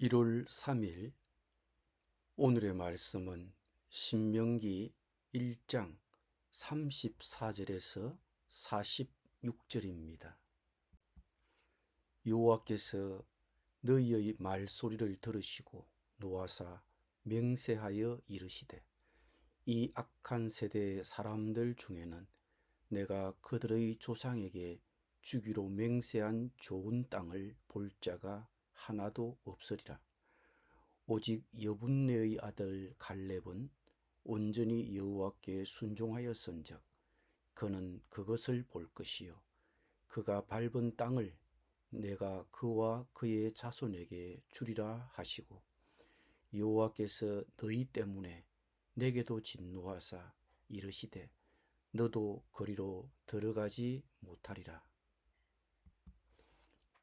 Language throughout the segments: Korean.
1월 3일 오늘의 말씀은 신명기 1장 34절에서 46절입니다. 여호와께서 너희의 말소리를 들으시고 노하사 맹세하여 이르시되 이 악한 세대의 사람들 중에는 내가 그들의 조상에게 주기로 맹세한 좋은 땅을 볼 자가 하나도 없으리라. 오직 여분네의 아들 갈렙은 온전히 여호와께 순종하였은즉 그는 그것을 볼 것이요 그가 밟은 땅을 내가 그와 그의 자손에게 주리라 하시고 여호와께서 너희 때문에 내게도 진노하사 이르시되 너도 그리로 들어가지 못하리라.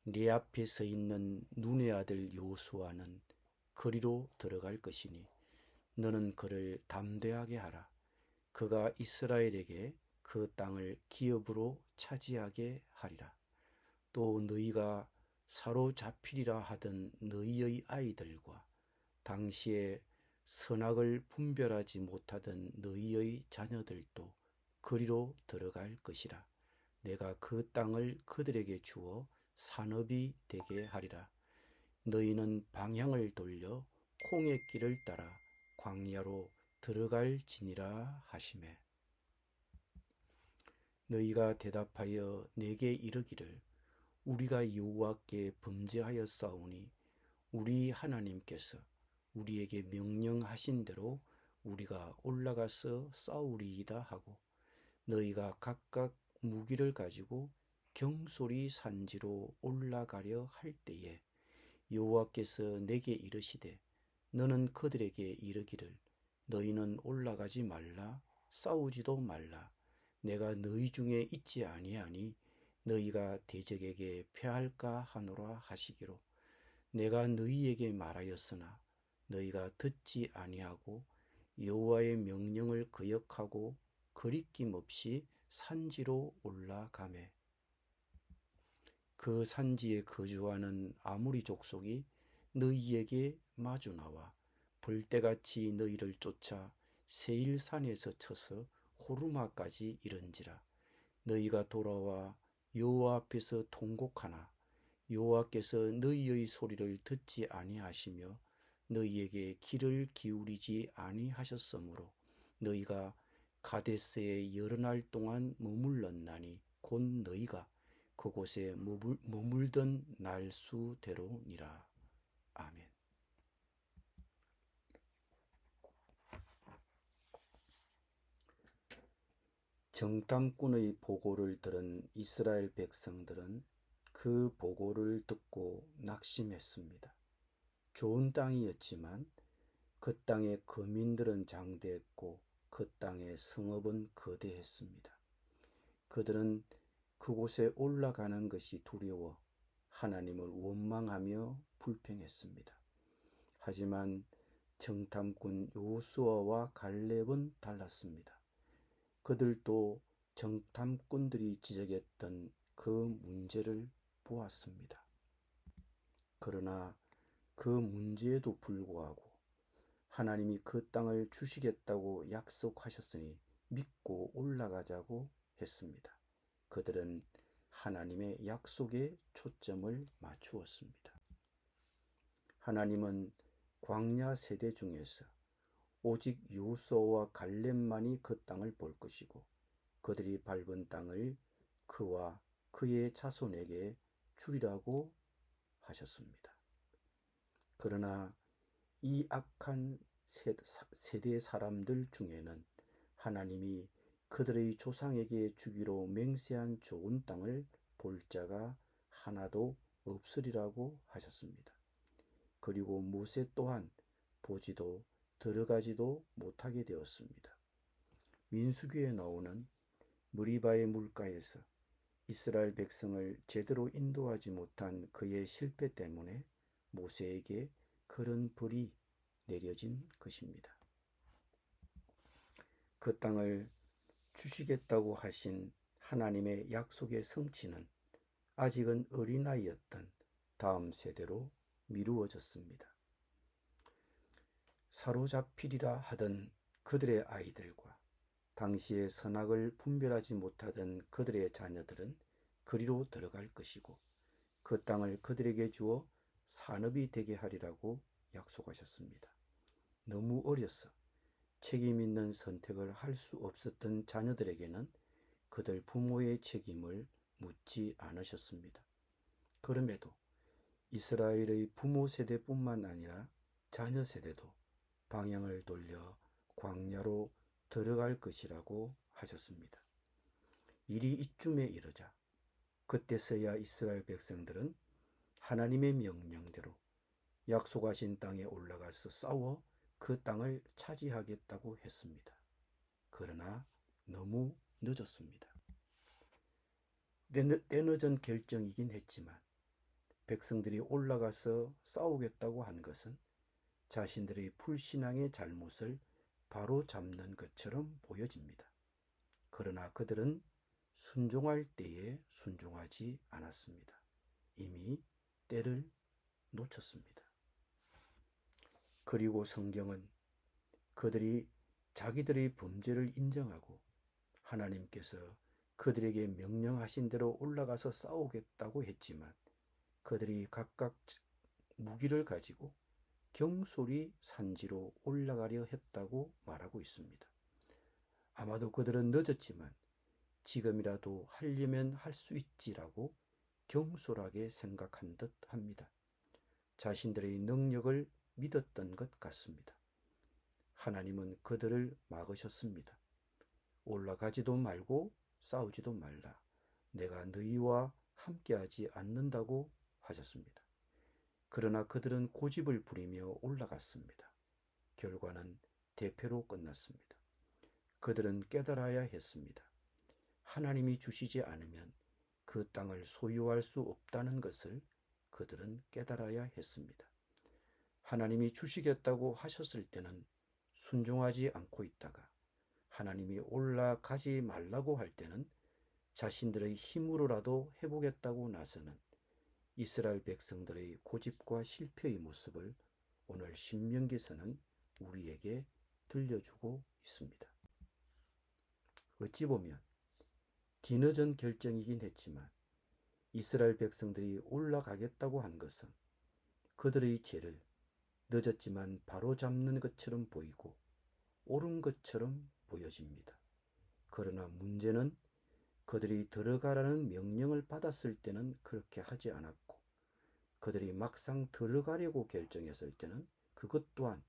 네 앞에 서 있는 눈의 아들 여호수아는 그리로 들어갈 것이니 너는 그를 담대하게 하라. 그가 이스라엘에게 그 땅을 기업으로 차지하게 하리라. 또 너희가 사로잡히리라 하던 너희의 아이들과 당시에 선악을 분별하지 못하던 너희의 자녀들도 그리로 들어갈 것이라. 내가 그 땅을 그들에게 주어 산업이 되게 하리라. 너희는 방향을 돌려 콩의 길을 따라 광야로 들어갈지니라 하시매 너희가 대답하여 내게 이르기를 우리가 여호와께 범죄하였사오니 우리 하나님께서 우리에게 명령하신 대로 우리가 올라가서 싸우리이다 하고 너희가 각각 무기를 가지고 경솔이 산지로 올라가려 할 때에 여호와께서 내게 이르시되 너는 그들에게 이르기를 너희는 올라가지 말라 싸우지도 말라 내가 너희 중에 있지 아니하니 너희가 대적에게 패할까 하노라 하시기로 내가 너희에게 말하였으나 너희가 듣지 아니하고 여호와의 명령을 거역하고 거리낌 없이 산지로 올라가매 그 산지에 거주하는 아모리 족속이 너희에게 마주 나와 벌떼같이 너희를 쫓아 세일산에서 쳐서 호르마까지 이른지라. 너희가 돌아와 여호와 앞에서 통곡하나 여호와께서 너희의 소리를 듣지 아니하시며 너희에게 귀를 기울이지 아니하셨으므로 너희가 가데스에 여러 날 동안 머물렀나니 곧 너희가 그곳에 머물던 날수대로니라. 아멘. 정탐꾼의 보고를 들은 이스라엘 백성들은 그 보고를 듣고 낙심했습니다. 좋은 땅이었지만 그 땅의 거민들은 장대했고 그 땅의 성읍은 거대했습니다. 그들은 그곳에 올라가는 것이 두려워 하나님을 원망하며 불평했습니다. 하지만 정탐꾼 여호수아와 갈렙은 달랐습니다. 그들도 정탐꾼들이 지적했던 그 문제를 보았습니다. 그러나 그 문제에도 불구하고 하나님이 그 땅을 주시겠다고 약속하셨으니 믿고 올라가자고 했습니다. 그들은 하나님의 약속에 초점을 맞추었습니다. 하나님은 광야 세대 중에서 오직 여호수아와 갈렙만이 그 땅을 볼 것이고 그들이 밟은 땅을 그와 그의 자손에게 주리라고 하셨습니다. 그러나 이 악한 세대 사람들 중에는 하나님이 그들의 조상에게 주기로 맹세한 좋은 땅을 볼 자가 하나도 없으리라고 하셨습니다. 그리고 모세 또한 보지도 들어가지도 못하게 되었습니다. 민수기에 나오는 무리바의 물가에서 이스라엘 백성을 제대로 인도하지 못한 그의 실패 때문에 모세에게 그런 벌이 내려진 것입니다. 그 땅을 주시겠다고 하신 하나님의 약속의 성취는 아직은 어린아이였던 다음 세대로 미루어졌습니다. 사로잡히리라 하던 그들의 아이들과 당시의 선악을 분별하지 못하던 그들의 자녀들은 그리로 들어갈 것이고 그 땅을 그들에게 주어 산업이 되게 하리라고 약속하셨습니다. 너무 어려서 책임 있는 선택을 할 수 없었던 자녀들에게는 그들 부모의 책임을 묻지 않으셨습니다. 그럼에도 이스라엘의 부모 세대뿐만 아니라 자녀 세대도 방향을 돌려 광야로 들어갈 것이라고 하셨습니다. 일이 이쯤에 이르자 그때서야 이스라엘 백성들은 하나님의 명령대로 약속하신 땅에 올라가서 싸워 그 땅을 차지하겠다고 했습니다. 그러나 너무 늦었습니다. 때늦은 결정이긴 했지만 백성들이 올라가서 싸우겠다고 한 것은 자신들의 불신앙의 잘못을 바로 잡는 것처럼 보여집니다. 그러나 그들은 순종할 때에 순종하지 않았습니다. 이미 때를 놓쳤습니다. 그리고 성경은 그들이 자기들의 범죄를 인정하고 하나님께서 그들에게 명령하신 대로 올라가서 싸우겠다고 했지만 그들이 각각 무기를 가지고 경솔히 산지로 올라가려 했다고 말하고 있습니다. 아마도 그들은 늦었지만 지금이라도 하려면 할 수 있지라고 경솔하게 생각한 듯 합니다. 자신들의 능력을 믿었던 것 같습니다. 하나님은 그들을 막으셨습니다. 올라가지도 말고 싸우지도 말라. 내가 너희와 함께하지 않는다고 하셨습니다. 그러나 그들은 고집을 부리며 올라갔습니다. 결과는 대패로 끝났습니다. 그들은 깨달아야 했습니다. 하나님이 주시지 않으면 그 땅을 소유할 수 없다는 것을 그들은 깨달아야 했습니다. 하나님이 주시겠다고 하셨을 때는 순종하지 않고 있다가 하나님이 올라가지 말라고 할 때는 자신들의 힘으로라도 해보겠다고 나서는 이스라엘 백성들의 고집과 실패의 모습을 오늘 신명기서는 우리에게 들려주고 있습니다. 어찌 보면 뒤늦은 결정이긴 했지만 이스라엘 백성들이 올라가겠다고 한 것은 그들의 죄를 늦었지만 바로잡는 것처럼 보이고 옳은 것처럼 보여집니다. 그러나 문제는 그들이 들어가라는 명령을 받았을 때는 그렇게 하지 않았고 그들이 막상 들어가려고 결정했을 때는 그것 또한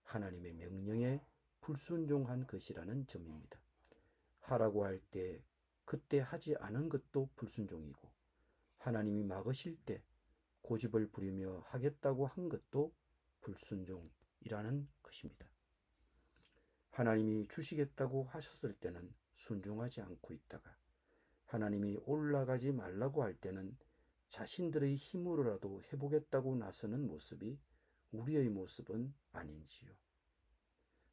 하나님의 명령에 불순종한 것이라는 점입니다. 하라고 할 때 그때 하지 않은 것도 불순종이고 하나님이 막으실 때 고집을 부리며 하겠다고 한 것도 불순종이라는 것입니다. 하나님이 주시겠다고 하셨을 때는 순종하지 않고 있다가 하나님이 올라가지 말라고 할 때는 자신들의 힘으로라도 해보겠다고 나서는 모습이 우리의 모습은 아닌지요.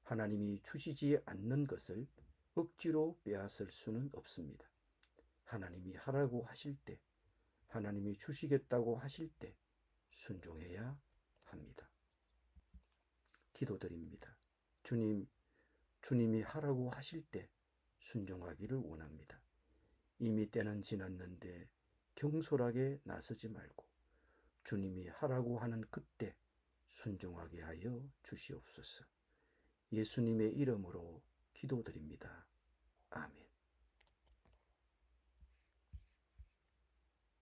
하나님이 주시지 않는 것을 억지로 빼앗을 수는 없습니다. 하나님이 하라고 하실 때, 하나님이 주시겠다고 하실 때 순종해야 합니다. 기도드립니다. 주님이 하라고 하실 때 순종하기를 원합니다. 이미 때는 지났는데 경솔하게 나서지 말고 주님이 하라고 하는 그때 순종하게 하여 주시옵소서. 예수님의 이름으로 기도드립니다. 아멘.